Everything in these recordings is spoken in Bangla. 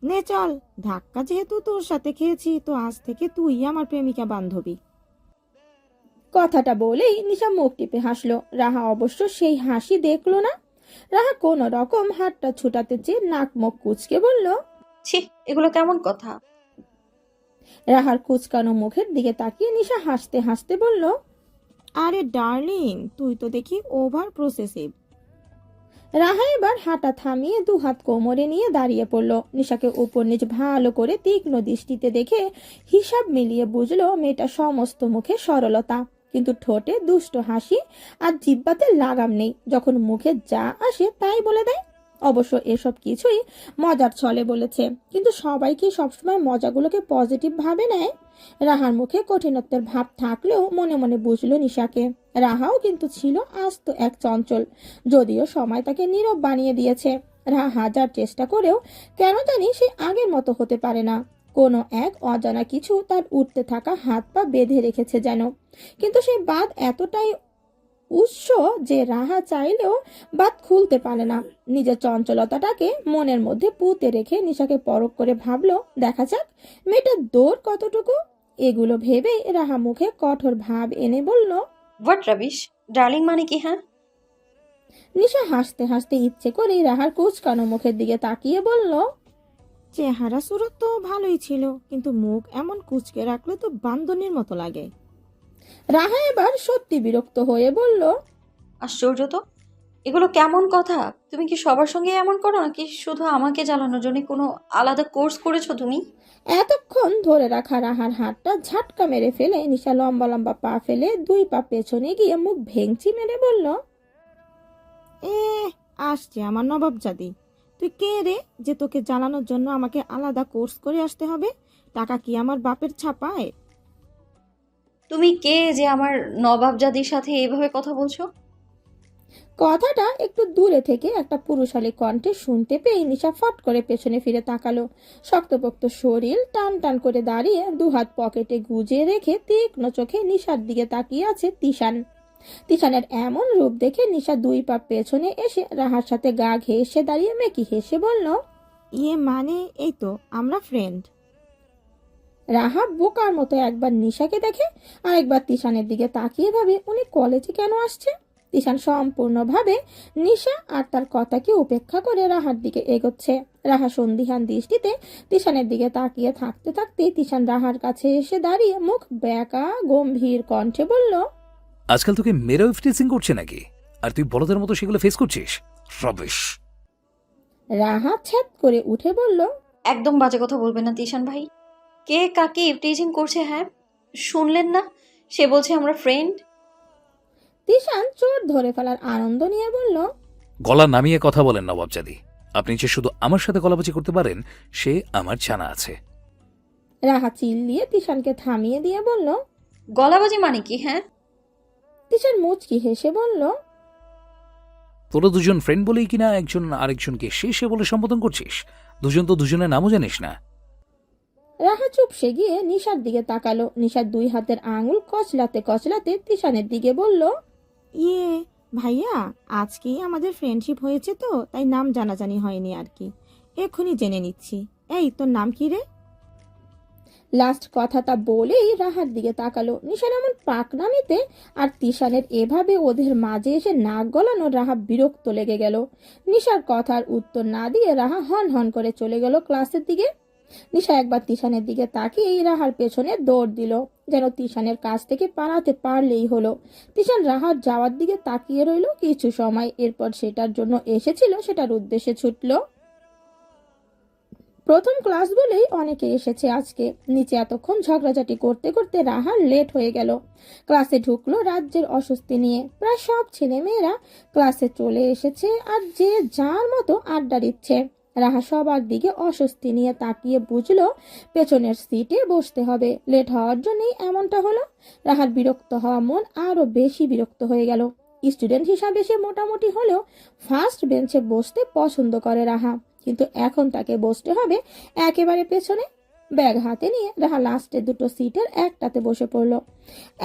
নে চল, ধাক্কা যেহেতু তোর সাথে খেয়েছি তো আজ থেকে তুই আমার প্রেমিকা বান্ধবী। কথাটা বলেই নিশা মুখ টিপে হাসলো। রাহা অবশ্য সেই হাসি দেখলো না। রাহা কোনো রকম হাতটা ছুটাতে চেয়ে নাক মুখ কুঁচকে বলল। ছি, এগুলো কেমন কথা? রাহার কুচকানো মুখের দিকে তাকিয়ে নিশা হাসতে হাসতে বলল। আরে ডার্লিং, তুই তো দেখি ওভার প্রসেসিভ। রাহা এবার হাঁটা থামিয়ে দুহাত কোমরে নিয়ে দাঁড়িয়ে পড়ল। নিশাকে উপর নিচ ভালো করে তীক্ষ্ণ দৃষ্টিতে দেখে হিসাব মিলিয়ে বুঝলো মেয়েটা সমস্ত মুখে সরলতা, কিন্তু ঠোঁটে দুষ্ট হাসি আর জিহ্বাতে লাগাম নেই। যখন মুখে যা আসে তাই বলে দেয়। অবশ্য এসব কিছুই মজার ছলে বলেছে, কিন্তু সবাই কি সবসময় মজাগুলোকে পজিটিভ ভাবে নেয়? রাহার মুখে কঠিনত্বের ভাব থাকলেও মনে মনে বুঝলো নিশাকে। রাহাও কিন্তু ছিল আস্ত এক চঞ্চল, যদিও সময় তাকে নীরব বানিয়ে দিয়েছে। রাহা হাজার চেষ্টা করেও কেন জানি সে আগের মতো হতে পারে না। কোনো এক অজানা কিছু তার উঠতে থাকা হাত পা বেঁধে রেখেছে যেন। কিন্তু সেই বাঁধ এতটাই উৎস যে রাহা চাইলেও বাঁধ খুলতে পারে না। নিজের চঞ্চলতাটাকে মনের মধ্যে পুঁতে রেখে নিশাকে পরখ করে ভাবলো, দেখা যাক মেয়েটার দৌড় কতটুকু। এগুলো ভেবেই রাহা মুখে কঠোর ভাব এনে বলল। What rubbish! ডার্লিং মানে কি, হ্যাঁ? নিশা হাসতে হাসতে ইচ্ছে করে রাহার কুচকানো মুখের দিকে তাকিয়ে বলল। চেহারা সুরত তো ভালোই ছিল, কিন্তু মুখ এমন কুঁচকে রাখলে তো বান্দনীর মতো লাগে। রাহা এবার সত্যি বিরক্ত হয়ে বলল। আশ্চর্য তো! এগুলো কেমন কথা? তুমি কি সবার সঙ্গে এমন করো, নাকি শুধু আমাকে জ্বালানোর জন্য কোনো আলাদা কোর্স করেছো তুমি? এতক্ষণ ধরে রাখা রাহার হাতটা ঝাটকা মেরে ফেলে নিশা লম্বা লম্বা পা ফেলে দুই পা পেছনে গিয়ে মুখ ভেঙচি মেরে বলল। এ, আসছে আমার নবাবজাদি। তুই কে রে যে তোকে জ্বালানোর জন্য আমাকে আলাদা কোর্স করে আসতে হবে? টাকা কি আমার বাপের ছাপায়? তুমি কে যে আমার নবাবজাদির সাথে এইভাবে কথা বলছো? কথাটা একটু দূরে থেকে একটা পুরুষালী কণ্ঠে শুনতে পেয়ে নিশা ফট করে পেছনে ফিরে তাকালো। শক্তপোক্ত শরীর টান টান করে দাঁড়িয়ে দুহাত পকেটে গুজে রেখে তীক্ষ্ণ চোখে নিশার দিকে তাকিয়ে আছে তিশান। তিশানের এমন রূপ দেখে নিশা দুই পা পেছনে এসে রাহার সাথে গা ঘেঁষে দাঁড়িয়ে মেকি হেসে বলল। ইয়ে মানে এই তো আমরা ফ্রেন্ড। রাহা বোকার মতো একবার নিশাকে দেখে আর একবার তিশানের দিকে তাকিয়ে ভাবে উনি কলেজে কেন আসছে। তিশান সম্পূর্ণভাবে নিশা আর তার কথাকে উপেক্ষা করে রাহার দিকে এগোচ্ছে। রাহা সন্দিহান দৃষ্টিতে তিশানের দিকে তাকিয়ে থাকতে থাকতে তিশান রাহার কাছে এসে দাঁড়িয়ে মুখ বেঁকা গম্ভীর কণ্ঠে বলল। আজকাল তোকে মেরেও ইফটিজিং করছে নাকি? আর তুই বলদের মতো সেগুলো ফেস করছিস? রবিশ! রাহা ছ্যাদ করে উঠে বলল। একদম বাজে কথা বলবেন না তিশান ভাই। কে কাকে ইভটিজিং করছে, হ্যাঁ? শুনলেন না? সে বলছে আমরা ফ্রেন্ড। তিশান চোর ধরে ফেলার আনন্দ নিয়ে বলল। গলা নামিয়ে কথা বলেন নবাবজাদি। আপনি যে শুধু আমার সাথে গলাবাজি করতে পারেন সে আমার জানা আছে। রাহা চিল্লিয়ে তিশানকে থামিয়ে দিয়ে বলল। গলাবাজি মানে কি, হ্যাঁ? তিশান মুচকি হেসে বলল। তোরা দুজন ফ্রেন্ড বলেই কিনা একজন আরেকজনকে সে সে বলে সম্বোধন করছিস? দুজন তো দুজনের নামও জানিস না। রাহা চুপসে গিয়ে নিশার দিকে তাকালো। নিশার দুই হাতের আঙুল কচলাতে কচলাতে তিশানের দিকে বলল। ইয়ে ভাইয়া, আজকেই আমাদের ফ্রেন্ডশিপ হয়েছে তো তাই নাম জানাজানি হয়নি আর কি। এক্ষুনি জেনে নিচ্ছি। এই তোর নাম কি রে? লাস্ট কথাটা বলেই রাহার দিকে তাকালো। নিশার এমন পাকনামিতে আর তিশানের এভাবে ওদের মাঝে এসে নাক গলানো রাহা বিরক্ত লেগে গেল। নিশার কথার উত্তর না দিয়ে রাহা হন হন করে চলে গেল ক্লাসের দিকে। নিশা একবার তিশানের দিকে তাকিয়ে রাহার পেছনে দৌড় দিল, যেন তিশানের কাছ থেকে পালাতে পারলেই হলো। তিশান রাহার যাওয়ার দিকে তাকিয়ে রইল কিছু সময়, এরপর সেটার জন্য এসেছিল সেটার উদ্দেশ্যে ছুটল। প্রথম ক্লাস বলেই অনেকে এসেছে আজকে। নিচে এতক্ষণ ঝগড়াঝাটি করতে করতে রাহার লেট হয়ে গেল। ক্লাসে ঢুকলো রাজ্যের অস্বস্তি নিয়ে। প্রায় সব ছেলে মেয়েরা ক্লাসে চলে এসেছে আর যে যার মতো আড্ডা দিচ্ছে। রাহা সবার দিকে অস্বস্তি নিয়ে তাকিয়ে বুঝলো পেছনের সিটে বসতে হবে। লেট হওয়ার জন্যই এমনটা হলো। রাহার বিরক্ত হওয়া মন আরো বেশি বিরক্ত হয়ে গেল। স্টুডেন্ট হিসাবে সে মোটামুটি হলেও ফার্স্ট বেঞ্চে বসতে পছন্দ করে রাহা, কিন্তু এখন তাকে বসতে হবে একেবারে পেছনে। ব্যাগ হাতে নিয়ে রাহা লাস্টের দুটো সিটের একটাতে বসে পড়ল।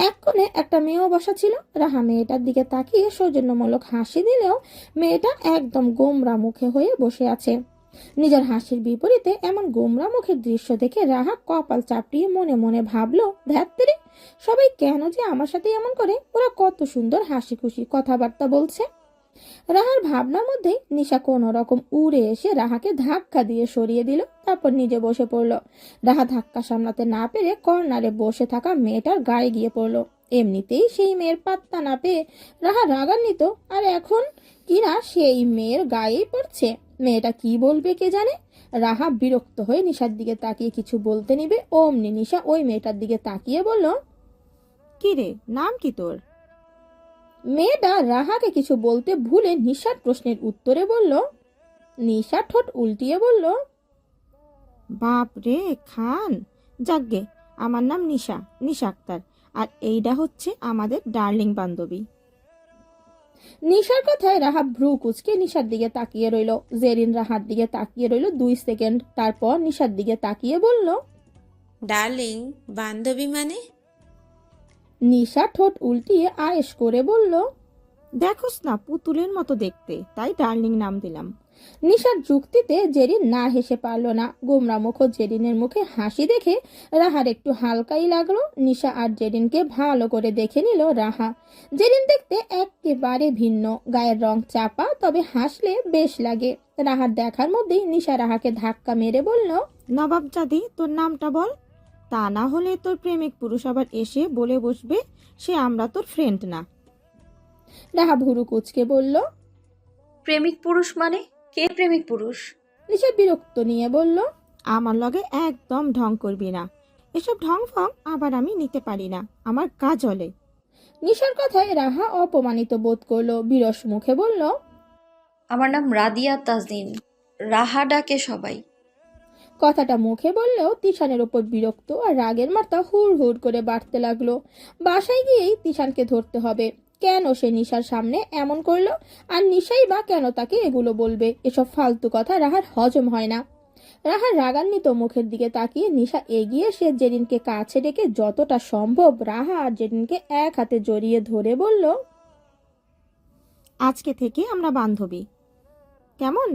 এক কোণে একটা মেয়েও বসা ছিল। রাহা মেয়েটার দিকে তাকিয়ে সৌজন্যমূলক হাসি দিলেও মেয়েটা একদম গোমরা মুখে হয়ে বসে আছে। নিজের হাসির বিপরীতে এমন গোমরা মুখের দৃশ্য দেখে রাহা কপাল চাপড়িয়ে মনে মনে ভাবলো, ধ্যাত্তেরি, সবাই কেন যে আমার সাথে এমন করে? ওরা কত সুন্দর হাসি খুশি কথাবার্তা বলছে। রাহার ভাবনার মধ্যে নিশা কোনো রকম উড়ে এসে রাহাকে ধাক্কা দিয়ে সরিয়ে দিল, তারপর নিজে বসে পড়লো। রাহা ধাক্কা সামলাতে না পেরে কর্নারে বসে থাকা মেয়েটার গায়ে গিয়ে পড়লো। এমনিতেই সেই মেয়ের পাত্তা না পেয়ে রাহা রাগান্বিত, আর এখন কিনা সেই মেয়ের গায়েই পড়ছে। মেয়েটা কি বলবে কে জানে। রাহা বিরক্ত হয়ে নিশার দিকে তাকিয়ে কিছু বলতে নিবে, অমনি নিশা ওই মেয়েটার দিকে তাকিয়ে বলল, কি রে, নাম কি তোর? মেয়েটা রাহাকে কিছু বলতে ভুলে নিশার প্রশ্নের উত্তরে বলল। নিশা ঠোঁট উল্টিয়ে বলল, বাপ রে খান, যাকগে, আমার নাম নিশা, নিশা আক্তার, আর এইটা হচ্ছে আমাদের ডার্লিং বান্ধবী। নিশার কথায় রাহা ভ্রু কুচকে নিশার দিকে তাকিয়ে রইল। জেরিন রাহার দিকে তাকিয়ে রইল 2 সেকেন্ড, তারপর নিশার দিকে তাকিয়ে বলল। ডার্লিং বান্ধবী মানে? নিশা ঠোঁট উল্টিয়ে আয়েশ করে বলল। দেখোস না, পুতুলের মতো দেখতে, তাই ডার্লিং নাম দিলাম। নিশার যুক্তিতে জেরিন না হেসে পারল না। গোমরা মুখ জেরিনের মুখে হাসি দেখে রাহার একটু হালকাই লাগলো। নিশা আর জেরিনকে ভালো করে দেখে নিল রাহা। জেরিন দেখতে একেবারে ভিন্ন, গায়ের রং চাপা, তবে হাসলে বেশ লাগে। রাহার দেখার মধ্যেই নিশা রাহাকে ধাক্কা মেরে বলল, নবাবজাদি, তোর নামটা বল, তা না হলে তোর প্রেমিক পুরুষ আবার এসে বলে বসবে সে আমরা তোর ফ্রেন্ড না। রাহা ভুরু কুচকে বলল। প্রেমিক পুরুষ মানে? কে প্রেমিক পুরুষ? নিশা বিরক্ত নিয়ে বলল, আমার লগে একদম ঢং করবি না, এসব ঢং ফং আবার আমি নিতে পারি না, আমার গা জ্বলে। নিশার কথায় রাহা অপমানিত বোধ করলো, বিরস মুখে বলল। আমার নাম রাদিয়া তাজদিন, রাহা ডাকে সবাই। কথাটা মুখে বললেও তিশানের ওপর বিরক্ত আর রাগের মাত্রা হুড় হুড় করে বাড়তে লাগলো। বাসায় গিয়েই তিশানকে ধরতে হবে, কেন সে নিশার সামনে এমন করলো, আর নিশাই বা কেন তাকে এগুলো বলবে। এসব ফালতু কথা রাহার হজম হয় না। রাহার রাগান্বিত মুখের দিকে তাকিয়ে নিশা এগিয়ে সে জেরিনকে কাছে ডেকে যতটা সম্ভব রাহা আর জেরিনকে এক হাতে জড়িয়ে ধরে বলল, আজকে থেকে আমরা বান্ধবী, কেমন?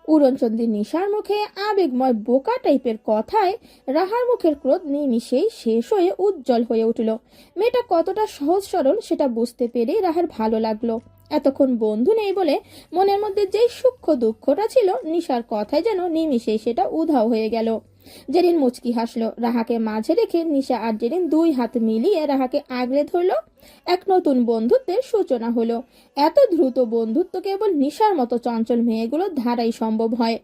উড়নচন্দ্রী নিশার মুখে আবেগময় বোকা টাইপের কথায় রাহার মুখের ক্রোধ নিমিষেই শেষ হয়ে উজ্জ্বল হয়ে উঠল। মেয়েটা কতটা সহজ সরল সেটা বুঝতে পেরে রাহার ভালো লাগলো। এতক্ষণ বন্ধু নেই বলে মনের মধ্যে যেই সূক্ষ্ম দুঃখটা ছিল, নিশার কথায় যেন নিমিষেই সেটা উধাও হয়ে গেল। জেরিন মুচকি হাসলো। রাহাকে মাঝে রেখে নিশা আর জেরিন 2 হাত মিলিয়ে রাহাকে আগলে ধরলো। এক নতুন বন্ধুত্বের সূচনা হলো। এত দ্রুত বন্ধুত্ব কেবল নিশার মতো চঞ্চল মেয়েগুলোর ধারাই সম্ভব হয়।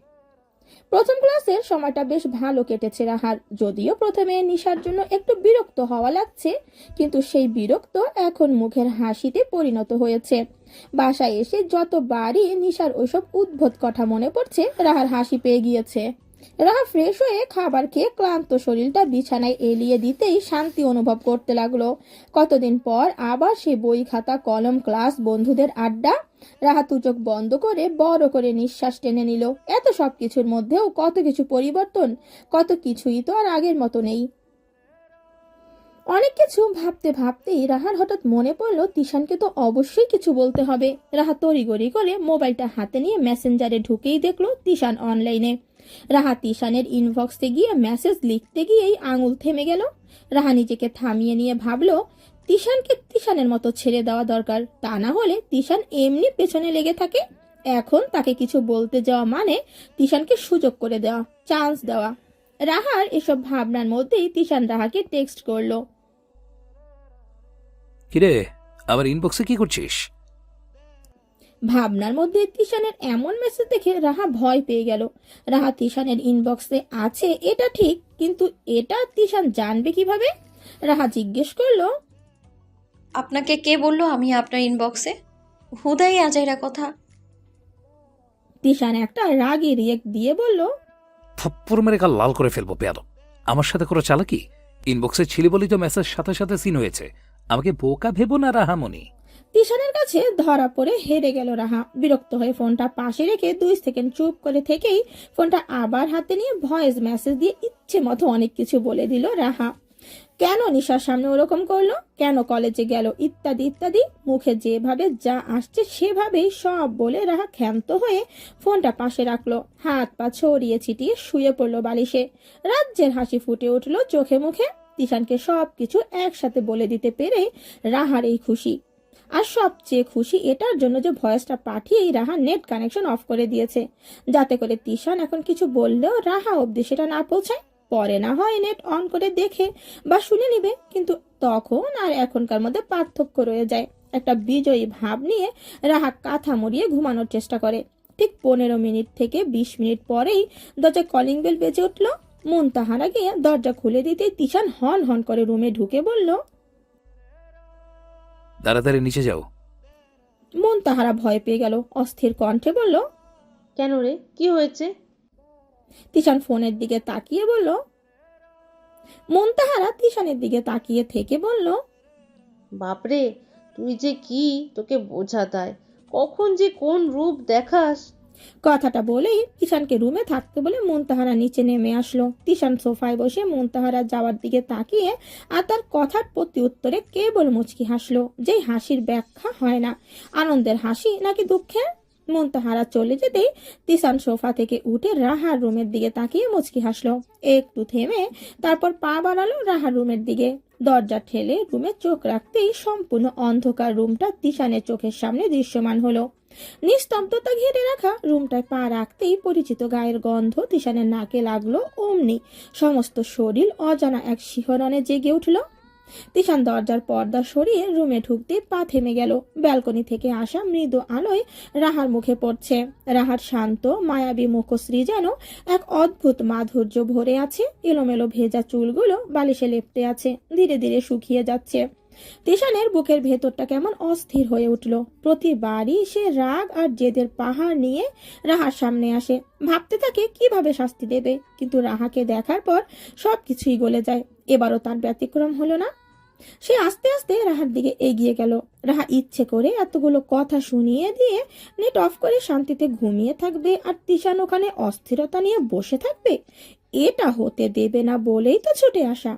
প্রথম ক্লাসের সময়টা বেশ ভালো কেটেছে রাহার, যদিও প্রথমে নিশার জন্য একটু বিরক্ত হওয়া লাগছে, কিন্তু সেই বিরক্ত এখন মুখের হাসিতে পরিণত হয়েছে। বাসায় এসে যতবারই নিশার ওইসব উদ্ভট কথা মনে পড়ছে, রাহার হাসি পেয়ে গিয়েছে। রাহা ফ্রেশ হয়ে খাবার খেয়ে ক্লান্ত শরীরটা বিছানায় এলিয়ে দিতেই শান্তি অনুভব করতে লাগলো। কতদিন পর আবার সে বই খাতা কলম ক্লাস বন্ধুদের আড্ডা। রাহা চোখ বন্ধ করে বড় করে নিঃশ্বাস টেনে নিল। এত সব কিছুর মধ্যেও কত কিছু পরিবর্তন, কত কিছুই তো আর আগের মতো নেই। অনেক কিছু ভাবতে ভাবতেই রাহার হঠাৎ মনে পড়লো তিশানকে তো অবশ্যই কিছু বলতে হবে। রাহা তড়িগড়ি করে মোবাইলটা হাতে নিয়ে মেসেঞ্জারে ঢুকেই দেখলো তিশান অনলাইনে। রাহা তিশানের ইনবক্সে গিয়ে মেসেজ লিখতে গিয়েই আঙুল থেমে গেল। রাহা নিজেকে থামিয়ে নিয়ে ভাবলো, তিশানকে তিশানের মতো ছেড়ে দেওয়া দরকার, তা না হলে তিশান এমনি পেছনে লেগে থাকে। এখন তাকে কিছু বলতে যাওয়া মানে তিশানকে সুযোগ করে দেওয়া, চান্স দেওয়া। রাহার এসব ভাবনার মধ্যেই তিশান রাহাকে টেক্সট করলো। কিরে, আবার ইনবক্সে কি করছিস? ভাবনার মধ্যে তিশানের এমন মেসেজ দেখে রাহা ভয় পেয়ে গেল। রাহা তিশানের ইনবক্সে আছে এটা ঠিক, কিন্তু এটা তিশান জানবে কিভাবে? রাহা জিজ্ঞেস করলো, আপনাকে কে বললো আমি আপনার ইনবক্সে? হুদাই আজাইরা কথা। তিশান একটা রাগী রিয়েক্ট দিয়ে বলল, থাপ্পড় মেরে কাল লাল করে ফেলবো বেয়াদব। আমার সাথে করে চালাকি? ইনবক্সে ছিলি বলেই তো মেসেজ সাথে সাথে সিন হয়েছে। আমাকে বোকা ভেবো না রাহামণি। তিশানের কাছে ধরা পড়ে হেরে গেল রাহা। বিরক্ত হয়ে ফোনটা পাশে রেখে 2 সেকেন্ড চুপ করে থেকেই ফোনটা আবার হাতে নিয়ে ভয়েস মেসেজ দিয়ে ইচ্ছে মতো অনেক কিছু বলে দিল রাহা। কেন নিশার সামনে ওরকম করলো, কেন কলেজে গেল, ইত্যাদি ইত্যাদি। মুখে যেভাবে যা আসছে সেভাবেই সব বলে রাহা ক্ষান্ত হয়ে ফোনটা পাশে রাখলো, হাত পা ছড়িয়ে ছিটিয়ে শুয়ে পড়লো বালিশে। রাজ্যের হাসি ফুটে উঠলো চোখে মুখে। তিশানকে সব কিছু একসাথে বলে দিতে পেরে রাহার এই খুশি। আর সবচেয়ে খুশি এটার জন্য যে ভয়েসটা পাঠিয়েই রাহা নেট কানেকশন অফ করে দিয়েছে, যাতে করে তিশান এখন কিছু বললেও রাহা অব্দি সেটা না পৌঁছায়। পরে না হয় নেট অন করে দেখে বা শুনে নিবে, কিন্তু তখন আর এখনকার মধ্যে পার্থক্য রয়ে যায়। একটা বিজয়ী ভাব নিয়ে রাহা কাঁথা মুড়িয়ে ঘুমানোর চেষ্টা করে। ঠিক 15 মিনিট থেকে 20 মিনিট পরেই দরজায় কলিং বেল বেজে উঠল। মুনতাহারা গিয়ে দরজা খুলে দিতেই তিশান হন হন করে রুমে ঢুকে বলল, তাড়াতাড়ি নিচে যাও। মুনতাহারা ভয় পেয়ে গেল, অস্থির কণ্ঠে বলল, কেন রে, কি হয়েছে? তিশান ফোনের দিকে তাকিয়ে বলল। মুনতাহারা তিশানের দিকে তাকিয়ে থেকে বলল, বাপরে, তুই যে কি, তোকে বোঝাতায় কখন যে কোন রূপ দেখাস। কথাটা বলেই তিশানকে রুমে থাকতে বলে মুনতাহারা নিচে নেমে আসলো। তিশান সোফায় বসে মুনতাহারা যাওয়ার দিকে তাকিয়ে আর তার কথার প্রতি উত্তরে কেবল মুচকি হাসলো, যেই হাসির ব্যাখ্যা হয় না আনন্দের হাসি নাকি দুঃখের। মুনতাহারা চলে যেতেই তিশান সোফা থেকে উঠে রাহার রুমের দিকে তাকিয়ে মুচকি হাসলো, একটু থেমে তারপর পা বাড়ালো রাহার রুমের দিকে। দরজা ঠেলে রুমে চোখ রাখতেই সম্পূর্ণ অন্ধকার রুমটা তিশানের চোখের সামনে দৃশ্যমান হলো। নিস্তব্ধতা ঘিরে রাখা রুমটায় পা রাখতেই পরিচিত গায়ের গন্ধ তিশানের নাকে লাগলো। অমনি সমস্ত শরীর অজানা এক শিহরণে জেগে উঠল। তিশান দরজার পর্দা সরিয়ে রুমে ঢুকতে পা থেমে গেল। ব্যালকনি থেকে আসা মৃদু আলোয় রাহার মুখে পড়ছে। রাহার শান্ত মায়াবী মুখশ্রী যেন এক অদ্ভুত মাধুর্য ভরে আছে। এলোমেলো ভেজা চুলগুলো বালিশে লেপ্টে আছে, ধীরে ধীরে শুকিয়ে যাচ্ছে। তিশানের বুকের ভেতরটা কেমন অস্থির হয়ে উঠল। প্রতিবারই সে রাগ আর জেদের পাহাড় নিয়ে রাহার সামনে আসে, ভাবতে থাকে কিভাবে শাস্তি দেবে, কিন্তু রাহাকে দেখার পর সবকিছুই গলে যায়। এবারও তার ব্যতিক্রম হলো না। সে আস্তে আস্তে রাহার দিকে এগিয়ে গেল। রাহা ইচ্ছে করে এতগুলো কথা শুনিয়ে দিয়ে নেট অফ করে শান্তিতে ঘুমিয়ে থাকবে, আর তিশান ওখানে অস্থিরতা নিয়ে বসে থাকবে। এটা হতে দেবে না বলেই তো ছুটে আসা।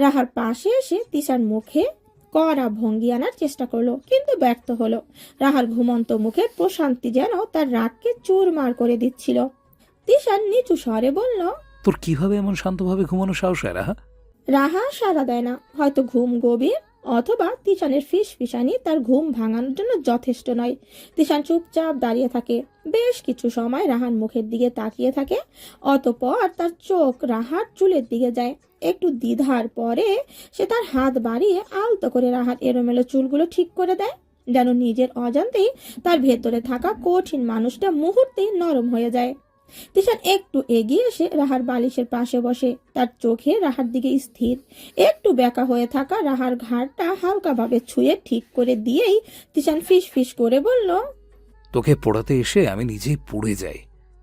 রাহার পাশে এসে তিশান মুখে কড়া ভঙ্গি আনার চেষ্টা করলো, কিন্তু ব্যর্থ হলো। রাহার ঘুমন্ত মুখের প্রশান্তি যেন তার রাগকে চুরমার করে দিচ্ছিল। তিশান নিচু স্বরে বলল, তোর কিভাবে এমন শান্তভাবে ঘুমানো সাহস হয় রাহা? রাহা সাড়া দেয় না। হয়তো ঘুম গভীর, অথবা তিশানের ফিসফিসানি তার ঘুম ভাঙানোর জন্য যথেষ্ট নয়। তিশান চুপচাপ দাঁড়িয়ে থাকে। বেশ কিছু সময় রাহার মুখের দিকে তাকিয়ে থাকে, অতঃপর তার চোখ রাহার চুলের দিকে যায়। একটু দ্বিধার পরে সে তার হাত বাড়িয়ে আলতো করে রাহার এলোমেলো চুলগুলো ঠিক করে দেয়, যেন নিজের অজান্তেই তার ভেতরে থাকা কঠিন মানুষটা মুহূর্তেই নরম হয়ে যায়। তিশান একটু এগিয়ে এসে রাহার বালিশের পাশে বসে, তার চোখে রাহার দিকে স্থির। একটু বেঁকা হয়ে থাকা রাহার ঘাড়টা হালকাভাবে ছুঁয়ে ঠিক করে দিয়েই তিশান ফিস ফিস করে বলল, তোকে পোড়াতে এসে আমি নিজেই পুড়ে যাই,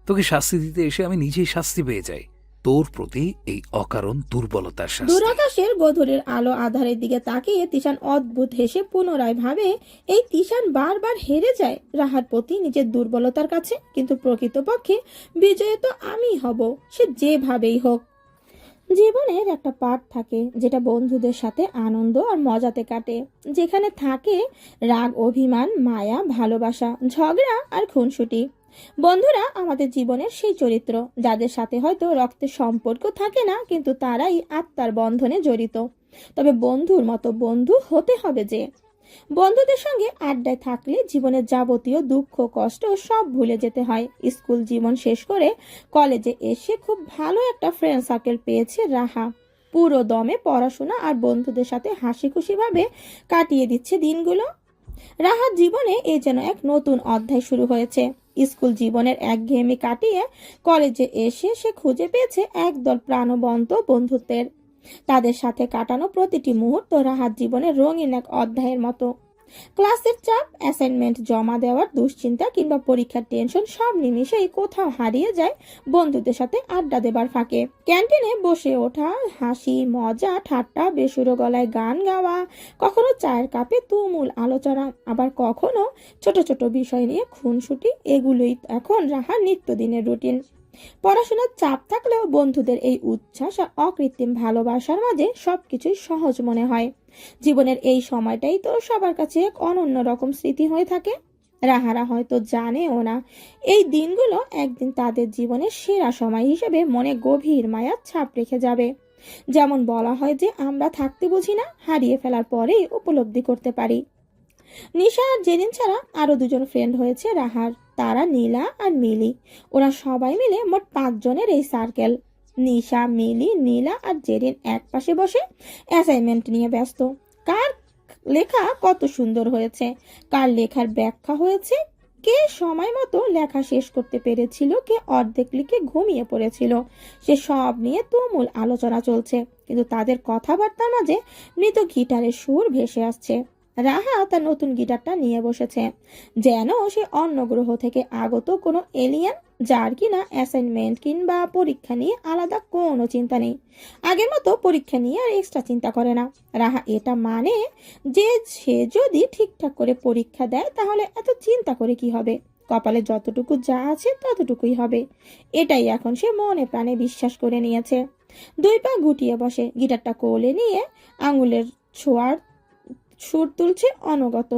তোকে শাস্তি দিতে এসে আমি নিজেই শাস্তি পেয়ে যাই। তোর প্রতি এই অকারণ দুর্বলতার শাস্তি। দূরাকাশের গোধূলির আলো আধারের দিকে তাকিয়ে তিশান অদ্ভুত হেসে পুনরায় ভাবে, এই তিশান বারবার হেরে যায় রাহার প্রতি নিজের দুর্বলতার কাছে, কিন্তু প্রকৃতপক্ষে বিজয়ী তো আমি হব, সে যেভাবেই হোক। জীবনের একটা পার্ট থাকে যেটা বন্ধুদের সাথে আনন্দ আর মজাতে কাটে, যেখানে থাকে রাগ, অভিমান, মায়া, ভালোবাসা, ঝগড়া আর খুনসুটি। বন্ধুরা আমাদের জীবনের সেই চরিত্র যাদের সাথে হয়তো রক্তের সম্পর্ক থাকে না, কিন্তু তারাই আত্মার বন্ধনে জড়িত। তবে বন্ধুর মতো বন্ধু হতে হবে যে বন্ধুদের সঙ্গে আড্ডায় থাকলে জীবনের যাবতীয় দুঃখ কষ্ট সব ভুলে যেতে হয়। স্কুল জীবন শেষ করে কলেজে এসে খুব ভালো একটা ফ্রেন্ড সার্কেল পেয়েছে রাহা। পুরো দমে পড়াশোনা আর বন্ধুদের সাথে হাসি খুশি ভাবে কাটিয়ে দিচ্ছে দিনগুলো। রাহার জীবনে এ যেন এক নতুন অধ্যায় শুরু হয়েছে। স্কুল জীবনের একঘেয়েমি কাটিয়ে কলেজে এসে সে খুঁজে পেয়েছে একদল প্রাণবন্ত বন্ধুত্বের। তাদের সাথে কাটানো প্রতিটি মুহূর্ত রাহার জীবনের রঙিন এক অধ্যায়ের মতো। ক্লাসের চাপ, অ্যাসাইনমেন্ট জমা দেওয়ার দুশ্চিন্তা কিংবা পরীক্ষার টেনশন সব নিমিষেই কোথাও হারিয়ে যায় বন্ধুদের সাথে আড্ডা দেবার ফাঁকে। ক্যান্টিনে বসে ওঠা হাসি, মজা, ঠাট্টা, বেসুরো গলায় গান গাওয়া, কখনো চায়ের কাপে তুমুল আলোচনা, আবার কখনো ছোট ছোট বিষয় নিয়ে খুনসুটি, এগুলোই এখন রাহার নিত্যদিনের রুটিন। পড়াশোনার চাপ থাকলেও বন্ধুদের এই উচ্ছ্বাস আর অকৃত্রিম ভালোবাসার মাঝে সবকিছুই সহজ মনে হয়। জীবনের এই সময়টাই তো সবার কাছে এক অনন্য রকম স্মৃতি হয়ে থাকে। রাহারা হয়তো জানেও না এই দিনগুলো একদিন তাদের জীবনের সেরা সময় হিসেবে মনে গভীর মায়ার ছাপ রেখে যাবে। যেমন বলা হয় যে আমরা থাকতে বুঝি না, হারিয়ে ফেলার পরেই উপলব্ধি করতে পারি। নিশা আর জেরিন ছাড়া আরো দুজন ফ্রেন্ড হয়েছে রাহার, তারা নীলা আর মিলি। ওরা সবাই মিলে মোট 5 জনের এই সার্কেল। নিশা, মিলি, নীলা আর জেরিন এক পাশে বসে অ্যাসাইনমেন্ট নিয়ে ব্যস্ত। কার লেখা কত সুন্দর হয়েছে, কার লেখার ব্যাখ্যা হয়েছে, কে সময় মতো লেখা শেষ করতে পেরেছিল, কে অর্ধেক লিখে ঘুমিয়ে পড়েছিল, সে সব নিয়ে তুমুল আলোচনা চলছে। কিন্তু তাদের কথাবার্তার মাঝে মৃত গিটারের সুর ভেসে আসছে। রাহা তার নতুন গিটারটা নিয়ে বসেছে, যেন সে অন্য গ্রহ থেকে আগত কোনো এলিয়েন, যার কিনা অ্যাসাইনমেন্ট কিংবা পরীক্ষা নিয়ে আলাদা কোনো চিন্তা নেই। আগের মতো পরীক্ষা নিয়ে আর এক্সট্রা চিন্তা করে না। রাহা এটা মানে যে সে যদি ঠিকঠাক করে পরীক্ষা দেয় তাহলে এত চিন্তা করে কি হবে, কপালে যতটুকু যা আছে ততটুকুই হবে। এটাই এখন সে মনে প্রাণে বিশ্বাস করে নিয়েছে। 2 পা গুটিয়ে বসে গিটারটা কোলে নিয়ে আঙুলের ছোঁয়ার সুর তুলছে অনগত।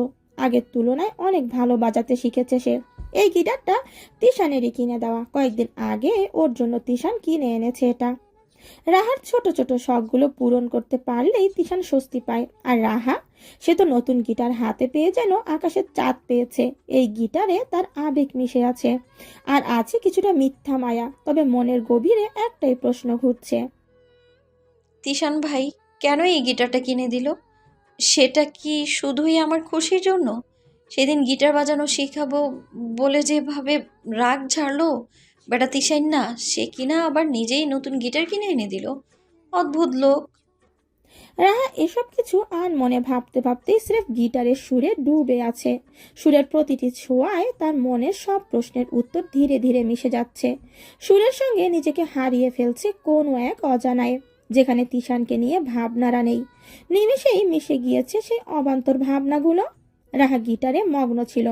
আগের তুলনায় অনেক ভালো বাজাতে শিখেছে সে। এই গিটারটা তিশানেরই কিনে দেওয়া, কয়েকদিন আগে ওর জন্য তিশান কিনে এনেছে এটা। রাহার ছোট ছোট শখগুলো পূরণ করতে পারলেই তিশান স্বস্তি পায়। আর রাহা, সে তো নতুন গিটার হাতে পেয়ে যেন আকাশের চাঁদ পেয়েছে। এই গিটারে তার আবেগ মিশে আছে, আর আছে কিছুটা মিথ্যা মায়া। তবে মনের গভীরে একটাই প্রশ্ন ঘুরছে। তিশান ভাই কেন এই গিটারটা কিনে দিল? সেটা কি শুধুই আমার খুশির জন্য? সেদিন গিটার বাজানো শেখাবো বলে যেভাবে রাগ ঝাড়লো বেটা তিশাইন না, সে কিনা আবার নিজেই নতুন গিটার কিনে এনে দিল। অদ্ভুত লোক। রাহা এসব কিছু আর মনে ভাবতে ভাবতেই স্রেফ গিটারের সুরে ডুবে আছে। সুরের প্রতিটি ছোঁয়ায় তার মনের সব প্রশ্নের উত্তর ধীরে ধীরে মিশে যাচ্ছে। সুরের সঙ্গে নিজেকে হারিয়ে ফেলছে কোনো এক অজানায়, যেখানে তিশানকে নিয়ে ভাবনারা নেই। নিমেষেই মিশে গিয়েছে সেই অবান্তর ভাবনাগুলো। রাহা গিটারে মগ্ন ছিল।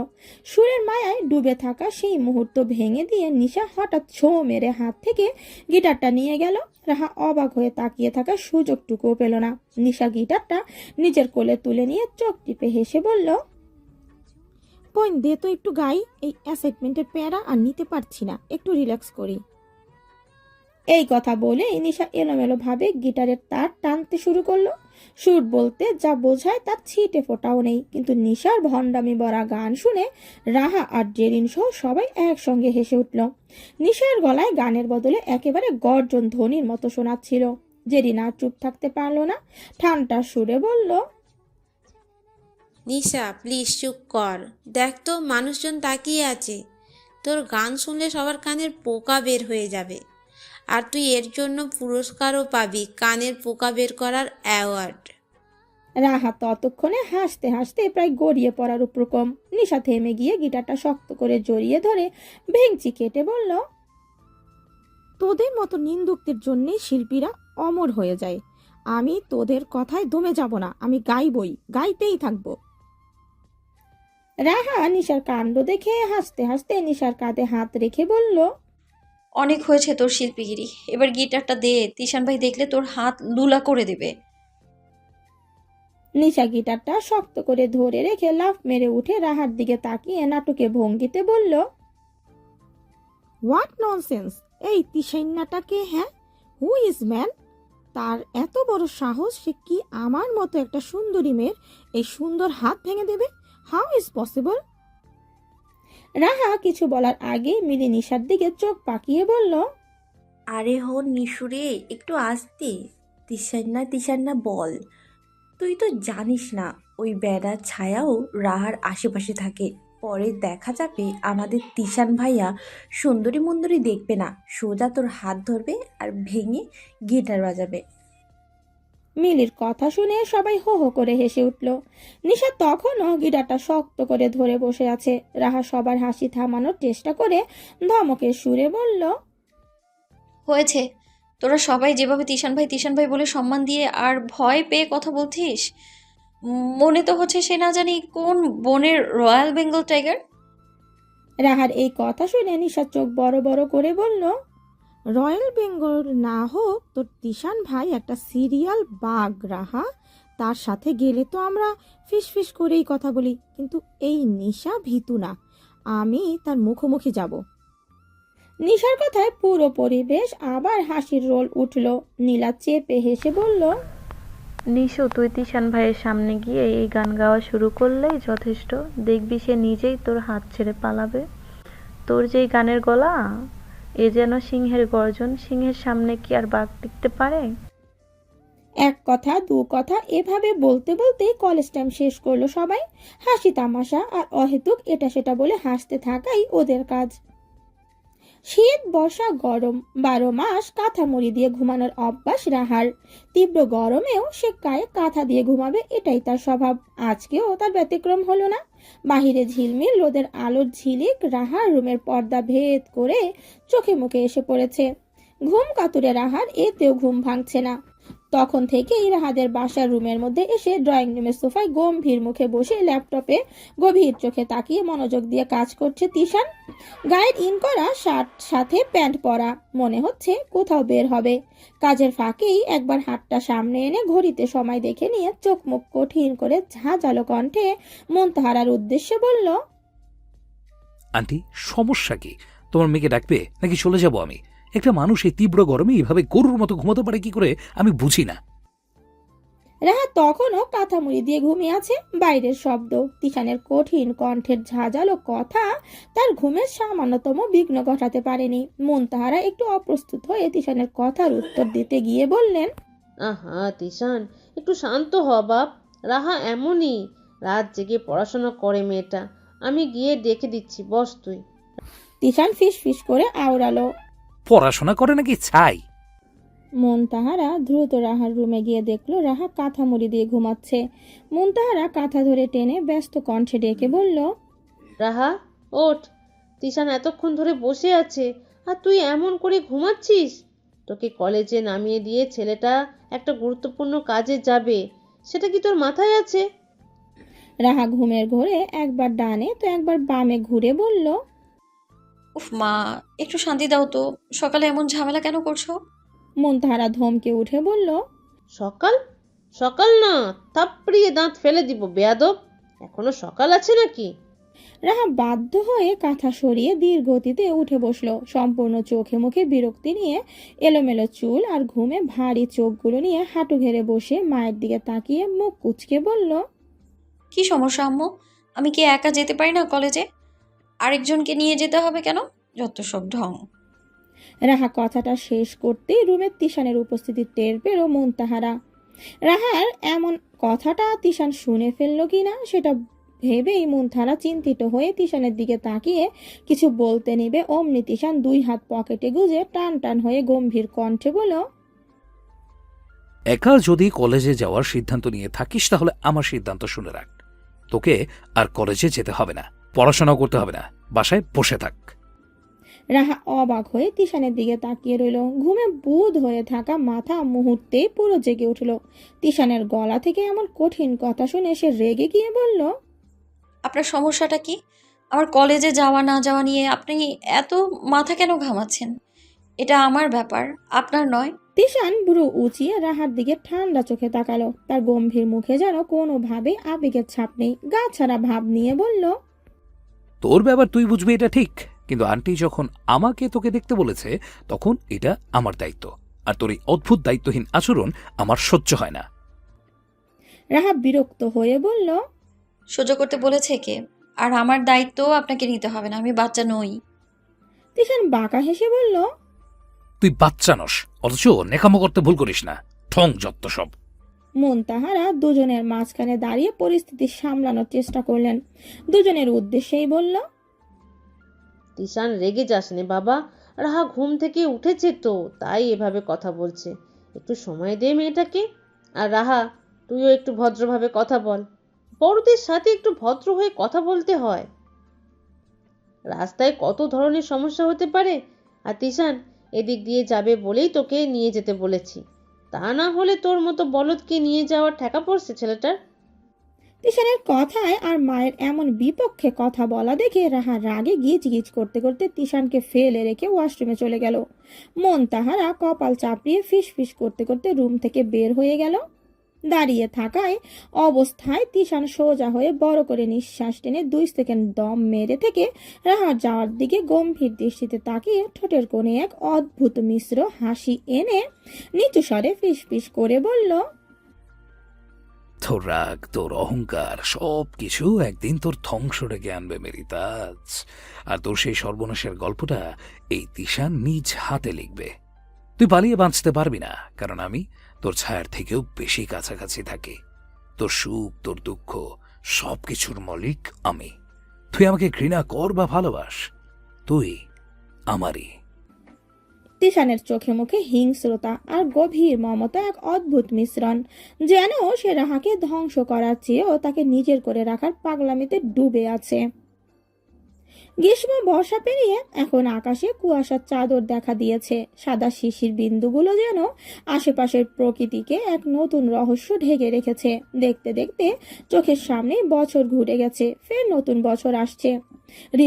সুরের মায়ায় ডুবে থাকা সেই মুহূর্ত ভেঙে দিয়ে নিশা হঠাৎ ছো মেরে হাত থেকে গিটারটা নিয়ে গেল। রাহা অবাক হয়ে তাকিয়ে থাকার সুযোগটুকুও পেল না। নিশা গিটারটা নিজের কোলে তুলে নিয়ে চোখ টিপে হেসে বলল, বোন দে তো একটু গাই, এই অ্যাসাইনমেন্টের প্যারা আর নিতে পারছি না, একটু রিল্যাক্স করি। এই কথা বলে নিশা এলোমেলো ভাবে গিটারের তার টানতে শুরু করলো। সুর বলতে যা বোঝায় তার ছিটে ফোটাও নেই। কিন্তু নিশার ভণ্ডামি ভরা গান শুনে রাহা আর জেরিন সহ সবাই একসঙ্গে হেসে উঠল। নিশার গলায় গানের বদলে একেবারে গর্জন ধ্বনির মতো শোনাচ্ছিল। জেরিন আর চুপ থাকতে পারলো না, ঠান্ডা সুরে বলল, নিশা প্লিজ চুপ কর, দেখ তো মানুষজন তাকিয়ে আছে। তোর গান শুনলে সবার কানের পোকা বের হয়ে যাবে, আর তুই এর জন্য পুরস্কারও পাবি, কানের পোকা বের করার অ্যাওয়ার্ড। রাহা ততক্ষণে হাসতে হাসতে প্রায় গড়িয়ে পড়ার উপক্রম। নিশা থেমে গিয়ে গিটারটা শক্ত করে জড়িয়ে ধরে ভেঙচি কেটে বলল, তোদের মতো নিন্দুকদের জন্যই শিল্পীরা অমর হয়ে যায়। আমি তোদের কথায় দমে যাব না, আমি গাইবই, গাইতেই থাকবো। রাহা নিশার কাণ্ড দেখে হাসতে হাসতে নিশার কাঁধে হাত রেখে বলল, অনেক হয়েছে তোর শিল্পীগিরি, এবার গিটারটা দে, তিশান ভাই দেখলে তোর হাত লুলা করে দেবে। নিশা গিটারটা শক্ত করে ধরে রেখে লাফ মেরে উঠে রাহার দিকে তাকিয়ে নাটকে ভঙ্গিতে বলল, হোয়াট ননসেন্স! এই তিশাইন্নাটাকে, হ্যাঁ, হু ইজ ম্যান? তার এত বড় সাহস, সে কি আমার মতো একটা সুন্দরী মেয়ের এই সুন্দর হাত ভেঙে দেবে? How is possible? রাহা কিছু বলার আগেই মিলি নিশার দিকে চোখ পাকিয়ে বলল, আরে হো নিশুরে, একটু আসতে। তিশান্না বল। তুই তো জানিস না ওই বেড়ার ছায়াও রাহার আশেপাশে থাকে। পরে দেখা যাবে আমাদের তিশান ভাইয়া সুন্দরী মন্দরী দেখবে না, সোজা তোর হাত ধরবে আর ভেঙে গিটার বাজাবে। মিলির কথা শুনে সবাই হো হো করে হেসে উঠল। নিশা তখনও গিটারটা শক্ত করে ধরে বসে আছে। রাহা সবার হাসি থামানোর চেষ্টা করে ধমকের সুরে বলল, হয়েছে, তোরা সবাই যেভাবে তিশান ভাই বলে সম্মান দিয়ে আর ভয় পেয়ে কথা বলছিস, মনে তো হচ্ছে সে না জানি কোন বনের রয়্যাল বেঙ্গল টাইগার। রাহার এই কথা শুনে নিশা চোখ বড় বড় করে বলল, রয়্যাল বেঙ্গল না হোক, তোর তিশান ভাই একটা সিরিয়াল বাঘ রাহা। তার সাথে গেলে তো আমরা ফিস ফিস করেই কথা বলি, কিন্তু এই নিশা ভীতু না। আমি তার মুখোমুখি যাব। নিশার কথায় পুরো পরিবেশ আবার হাসির রোল উঠল। নীলা চেপে হেসে বলল, নিশু, তুই তিশান ভাইয়ের সামনে গিয়ে এই গান গাওয়া শুরু করলেই যথেষ্ট। দেখবি সে নিজেই তোর হাত ছেড়ে পালাবে। তোর যেই গানের গলা, এ যেন সিংহের গর্জন। সিংহের সামনে কি আর বাঘ টিকতে পারে? এক কথা দু কথা এভাবে বলতে বলতে কলেজ টাইম শেষ করলো সবাই। হাসি তামাশা আর অহেতুক এটা সেটা বলে হাসতে থাকাই ওদের কাজ। শীত বর্ষা গরম 12 মাস কাঁথা মুড়ি দিয়ে ঘুমানোর অভ্যাস রাহার। তীব্র গরমেও সে গায়ে কাঁথা দিয়ে ঘুমাবে, এটাই তার স্বভাব। আজকেও তার ব্যতিক্রম হলো না। বাহিরে ঝিলমিল রোদের আলোর ঝিলিক রাহার রুমের পর্দা ভেদ করে চোখে মুখে এসে পড়েছে। ঘুম কাতুরে রাহার এতেও ঘুম ভাঙছে না। তখন থেকেই রাহাদের বাসার রুমের মধ্যে এসে ড্রয়িং রুমের সোফায় গম্ভীর মুখে বসে ল্যাপটপে গভীর চোখে তাকিয়ে মনোযোগ দিয়ে কাজ করছে তিশান। গায়ের ইন করা শার্ট, সাথে প্যান্ট পরা, মনে হচ্ছে কোথাও বের হবে। কাজের ফাঁকেই একবার হাতটা সামনে এনে ঘড়িতে সময় দেখে নিয়ে চোখ মুখ কঠিন করে ঝাঁঝালো কণ্ঠে মুনতাহারার উদ্দেশ্যে বলল, আন্টি, সমস্যা কি? তোমার মেয়েকে ডাকবে নাকি চলে যাব আমি? একটা মানুষ এই তীব্র গরমে এইভাবে গরুর মতো ঘুমাতে পারে কি করে, আমি বুঝি না। রাহা তখনও কাঁথা মুড়ি দিয়ে ঘুমিয়ে আছে। বাইরের শব্দ, তিশানের কঠিন কণ্ঠের ঝাঁঝালো কথা তার ঘুমের সামান্যতম বিঘ্ন ঘটাতে পারেনি। মুনতাহারা একটু অপ্রস্তুত হয়ে তিশানের কথার উত্তর দিতে গিয়ে বললেন, আহা তিশান, একটু শান্ত হ বাপ। রাহা এমনই, রাত জেগে পড়াশোনা করে মেয়েটা। আমি গিয়ে ডেকে দিচ্ছি, বস তুই। তিশান ফিস ফিস করে আওড়ালো। পড়াশোনা করে নাকি ছাই? মুনতাহারা দ্রুত রাহার রুমে গিয়ে দেখলো রাহা কাঁথা মুড়ি দিয়ে ঘুমাচ্ছে। মুনতাহারা কাঁথা ধরে টেনে ব্যস্ত কণ্ঠে ডেকে বলল, রাহা ওঠ, তিশান এতক্ষণ ধরে বসে আছে আর তুই এমন করে ঘুমাচ্ছিস। তোকে কলেজে নামিয়ে দিয়ে ছেলেটা একটা গুরুত্বপূর্ণ কাজে যাবে, সেটা কি তোর মাথায় আছে? রাহা ঘুমের ঘোরে একবার ডানে তো একবার বামে ঘুরে বলল, উফ মা, একটু শান্তি দাও তো। সকালে এমন ঝামেলা কেন করছো? মুনতাহারা ধমকে উঠে বলল, সকাল? সকাল না, থাপড়িয়ে দাঁত ফেলে দিব বেয়াদব। এখনো সকাল আছে নাকি? রাহা বাধ্য হয়ে কাঁথা সরিয়ে ধীর গতিতে উঠে বসলো। সম্পূর্ণ চোখে মুখে বিরক্তি নিয়ে, এলোমেলো চুল আর ঘুমে ভারী চোখগুলো নিয়ে হাঁটু ঘেরে বসে মায়ের দিকে তাকিয়ে মুখ কুঁচকে বলল, কি সমস্যা আম্মু? আমি কি একা যেতে পারি না কলেজে? আরেকজনকে নিয়ে যেতে হবে কেন? যত সব ঢং। রাহা কথাটা শেষ করতেই রুমের তিশানের উপস্থিতি টের পেল মুনতাহারা। রাহার এমন কথাটা তিশান শুনে ফেললো কিনা সেটা ভেবেই মুনতাহারা চিন্তিত হয়ে তিশানের দিকে তাকিয়ে কিছু বলতে নেবে, অমনি তিশান 2 হাত পকেটে গুজে টান টান হয়ে গম্ভীর কণ্ঠে বলল, একা যদি কলেজে যাওয়ার সিদ্ধান্ত নিয়ে থাকিস তাহলে আমার সিদ্ধান্ত শুনে রাখ। তোকে আর কলেজে যেতে হবে না, পড়াশোনাও করতে হবে না, বাসায় বসে থাক। রাহা অবাক হয়ে তিশানের দিকে তাকিয়ে রইল। ঘুমে বুঁদ হয়ে থাকা মাথা মুহূর্তেই পুরো জেগে উঠল। তিশানের গলা থেকে এমন কঠিন কথা শুনে সে রেগে গিয়ে বলল, আপনার সমস্যাটা কি? আমার কলেজে যাওয়া না যাওয়া নিয়ে আপনি এত মাথা কেন ঘামাচ্ছেন? এটা আমার ব্যাপার, আপনার নয়। তিশান ভ্রু উঁচিয়ে রাহার দিকে ঠান্ডা চোখে তাকালো। তার গম্ভীর মুখে যেন কোনোভাবে আবেগের ছাপ নেই, গা ছাড়া ভাব নিয়ে বলল, তোর ব্যাপার তুই বুঝবি, এটা ঠিক, কিন্তু আন্টি যখন আমাকে তোকে দেখতে বলেছে তখন এটা আমার দায়িত্ব, আর তোর এই অদ্ভুত দায়িত্বহীন আচরণ আমার সহ্য হয় না। রাহা বিরক্ত হয়ে বলল, সহ্য করতে বলেছে কে? আর আমার দায়িত্ব আপনাকে নিতে হবে না, আমি বাচ্চা নই। তিশান বাঁকা হেসে বলল, তুই বাচ্চা নস, অথচ নেকামো করতে ভুল করিস না। ঠং যত্ত সব। মুনতাহারা দুজনের মাঝখানে দাঁড়িয়ে পরিস্থিতি সামলানোর চেষ্টা করলেন। দুজনের উদ্দেশ্যেই বলল, তিশান রেগে যাস নে বাবা, রাহা ঘুম থেকে উঠেছে তো তাই এভাবে কথা বলছে। একটু সময় দে মেয়েটাকে। আর রাহা, তুইও একটু ভদ্রভাবে কথা বল। বড়দের সাথে একটু ভদ্র হয়ে কথা বলতে হয়। রাস্তায় কত ধরনের সমস্যা হতে পারে। আর তিশান এদিক দিয়ে যাবে বলেই তোকে নিয়ে যেতে বলেছি, তা না হলে তোর মতো বলদকে নিয়ে যাওয়ার ঠেকা পড়ছে ছেলেটার। তিশানের কথায় আর মায়ের এমন বিপক্ষে কথা বলা দেখে রাহা রাগে গিজ গিজ করতে করতে তিশানকে ফেলে রেখে ওয়াশরুমে চলে গেল। মন তাহারা কপাল চাপড়িয়ে ফিস ফিস করতে করতে রুম থেকে বের হয়ে গেল। দাঁড়িয়ে থাকায় অবস্থায় তিশান সোজা হয়ে বড় করে নিঃশ্বাস টেনে 2 সেকেন্ড দম মেরে থেকে রাহার যাওয়ার দিকে গম্ভীর দৃষ্টিতে তাকিয়ে ঠোঁটের কোণে এক অদ্ভুত মিশ্র হাসি এনে নিচু স্বরে ফিস ফিস করে বলল, তোর রাগ, তোর অহংকার সব কিছু একদিন তোর ধ্বংস ডেকে আনবে মেরি তাজ। আর তোর সেই সর্বনাশের গল্পটা এই তিশান নিজ হাতে লিখবে। তুই পালিয়ে বাঁচতে পারবি না, কারণ আমি তোর ছায়ার থেকেও বেশি কাছাকাছি থাকি। তোর সুখ, তোর দুঃখ সবকিছুর মালিক আমি। তুই আমাকে ঘৃণা কর বা ভালোবাস, তুই আমারই। তিশানের চোখে মুখে হিংস্রতা আর গভীর মমতা এক অদ্ভুত মিশ্রণ, যেন সে রাহাকে ধ্বংস করার চেয়েও তাকে নিজের করে রাখার পাগলামিতে ডুবে আছে। গ্রীষ্ম বর্ষা পেরিয়ে এখন আকাশে কুয়াশার চাদর দেখা দিয়েছে। সাদা শিশির বিন্দুগুলো যেন আশেপাশের প্রকৃতিকে এক নতুন রহস্য ঢেকে রেখেছে। দেখতে দেখতে চোখের সামনে বছর ঘুরে গেছে, ফের নতুন বছর আসছে।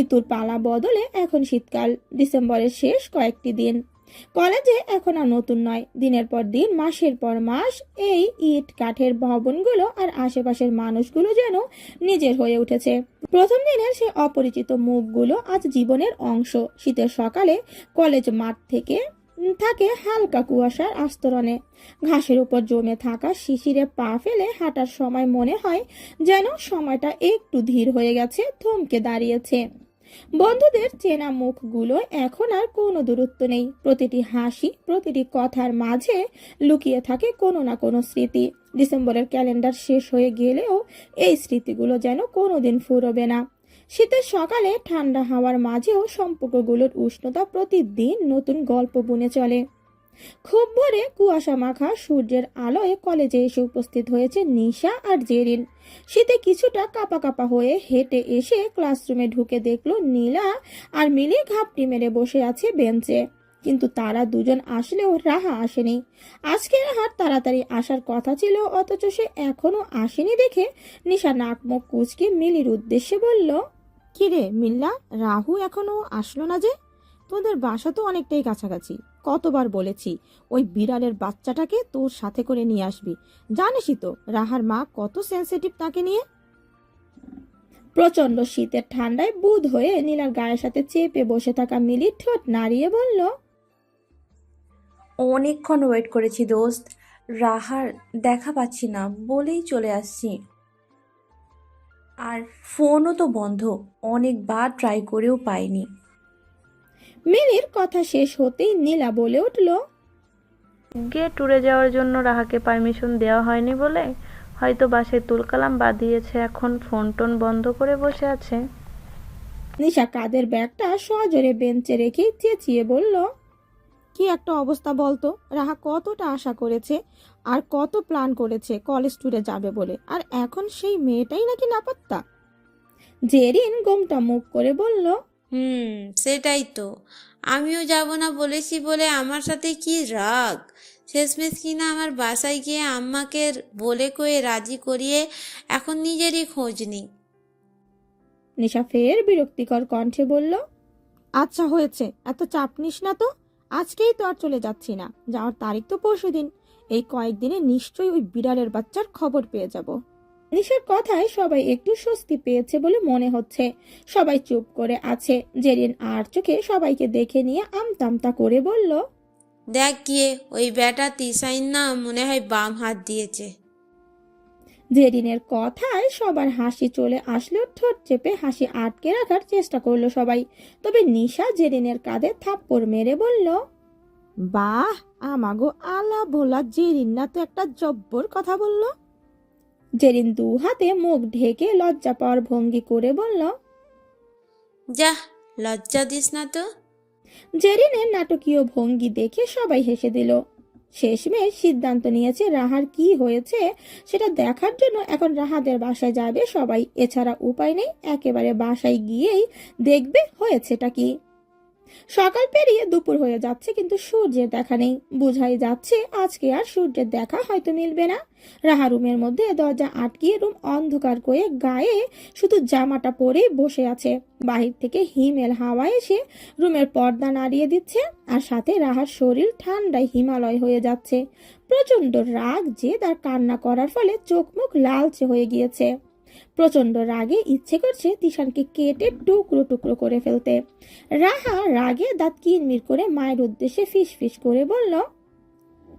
ঋতুর পালা বদলে এখন শীতকাল, ডিসেম্বরের শেষ কয়েকটি দিন। কলেজে এখন আর নতুন নয়, দিনের পর দিন, মাসের পর মাস এই ইট কাঠের ভবনগুলো আর আশেপাশের মানুষগুলো যেন নিজের হয়ে উঠেছে। প্রথম দিনের সে অপরিচিত মুখগুলো আজ জীবনের অংশ। শীতের সকালে কলেজ মাঠ থেকে থাকে হালকা কুয়াশার আস্তরণে। ঘাসের উপর জমে থাকা শিশিরে পা ফেলে হাঁটার সময় মনে হয় যেন সময়টা একটু ধীর হয়ে গেছে, থমকে দাঁড়িয়েছে। বন্ধুদের চেনা মুখগুলো এখন আর কোনো দূরত্ব নেই। প্রতিটি হাসি, প্রতিটি কথার মাঝে লুকিয়ে থাকে কোনো না কোনো স্মৃতি। ডিসেম্বরের ক্যালেন্ডার শেষ হয়ে গেলেও এই স্মৃতিগুলো যেন কোনোদিন ফুরোবে না। শীতের সকালে ঠান্ডা হাওয়ার মাঝেও সম্পর্কগুলোর উষ্ণতা প্রতিদিন নতুন গল্প বুনে চলে। খুব ভোরে কুয়াশা মাখা সূর্যের আলোয় কলেজে এসে উপস্থিত হয়েছে নিশা আর জেরিন। শীতে কিছুটা কাঁপা কাঁপা হয়ে হেঁটে এসে ক্লাসরুমে ঢুকে দেখলো নীলা আর মিলি ঘাপটি মেরে বসে আছে বেঞ্চে। কিন্তু তারা দুজন আসলেও রাহা আসেনি। আজকে রাহার তাড়াতাড়ি আসার কথা ছিল, অথচ সে এখনো আসেনি দেখে নিশা নাক মুখ কুঁচকে মিলির উদ্দেশ্যে বলল, কিরে মিল্লা, রাহু এখনো আসলো না যে? তোদের বাসা তো অনেকটাই কাছাকাছি, কতবার বলেছি ওই বিড়ালের বাচ্চাটাকে তোর সাথে করে নিয়ে আসবি। জানিসই তো রাহার মা কত সেনসিটিভ তাকে নিয়ে। প্রচন্ড শীতের ঠান্ডায় বুঁদ হয়ে নীলার গায়ের সাথে চেপে বসে থাকা মিলি ঠোঁট নাড়িয়ে বলল, অনেকক্ষণ ওয়েট করেছি দোস্ত, রাহার দেখা পাচ্ছি না বলেই চলে আসছি। আর ফোনও তো বন্ধ, অনেকবার ট্রাই করেও পাইনি। মিলির কথা শেষ হতেই নীলা বলে উঠল, গিয়ে ট্যুরে যাওয়ার জন্য রাহাকে পারমিশন দেওয়া হয়নি বলে হয়তো বাসায় তুলকালাম বাঁধিয়েছে, এখন ফোন টোন বন্ধ করে বসে আছে। নিশা কাঁধের ব্যাগটা সজোরে বেঞ্চে রেখে চেঁচিয়ে বলল, কি একটা অবস্থা বলতো? রাহা কতটা আশা করেছে আর কত প্ল্যান করেছে কলেজ ট্যুরে যাবে বলে, আর এখন সেই মেয়েটাই নাকি লাপাত্তা। জেরিন গোমটা মুখ করে বলল, সেটাই তো, আমিও যাব না বলেছি বলে আমার সাথে কি রাগ। শেষমেশ কিনা আমার বাসায় গিয়ে আম্মাকে বলে কয়ে রাজি করিয়ে এখন নিজেরই খোঁজ নেই। নিশা ফের বিরক্তিকর কণ্ঠে বলল, আচ্ছা হয়েছে, এত চাপ নিস না তো। আজকেই তো আর চলে যাচ্ছি না, যাওয়ার তারিখ তো পরশুদিন। এই কয়েকদিনে নিশ্চয়ই ওই বিড়ালের বাচ্চার খবর পেয়ে যাব। নিশার কথায় সবাই একটু স্বস্তি পেয়েছে বলে মনে হচ্ছে। সবাই চুপ করে আছে। জেরিন আর চোখে সবাইকে দেখে নিয়ে আমতামতা করে বলল, দেখ গিয়ে ওই ব্যাটা তিসাইন না মনে হয় বাম হাত দিয়েছে। জেরিনের কথায় সবার হাসি চলে আসলো। ঠোঁট চেপে হাসি আটকে রাখার চেষ্টা করলো সবাই। তবে নিশা জেরিনের কাঁধে থাপ্পড় মেরে বলল, বাহ, আমাগো আলা ভোলা জেরিন না তো একটা জব্বর কথা বললো। জেরিন 2 হাতে মুখ ঢেকে লজ্জা পাওয়ার ভঙ্গি করে বলল, যা, লজ্জা দিস না তো। জেরিনের নাটকীয় ভঙ্গি দেখে সবাই হেসে দিল। শেষমেশ সিদ্ধান্ত নিয়েছে রাহার কি হয়েছে সেটা দেখার জন্য এখন রাহাদের বাসায় যাবে সবাই। এছাড়া উপায় নেই, একেবারে বাসায় গিয়েই দেখবে হয়েছেটা কি। সকাল পেরিয়ে দুপুর হয়ে যাচ্ছে কিন্তু সূর্যের দেখা নেই। বোঝাই যাচ্ছে আজকে আর সূর্যের দেখা হয়তো মিলবে না। রাহা রুমের মধ্যে দরজা আটকিয়ে রুম অন্ধকার করে গায়ে শুধু জামাটা পরেই বসে আছে। বাহির থেকে হিমেল হাওয়া এসে রুমের পর্দা নাড়িয়ে দিচ্ছে, আর সাথে রাহার শরীর ঠান্ডায় হিমালয় হয়ে যাচ্ছে। প্রচন্ড রাগ যে তার কান্না করার ফলে চোখ মুখ লালচে হয়ে গিয়েছে। প্রচন্ড রাগে ইচ্ছে করছে তিশানকে কেটে টুকরো টুকরো করে ফেলতে। রাহা রাগে দাঁত কিরমির করে মায়ের উদ্দেশ্যে ফিস ফিস করে বলল,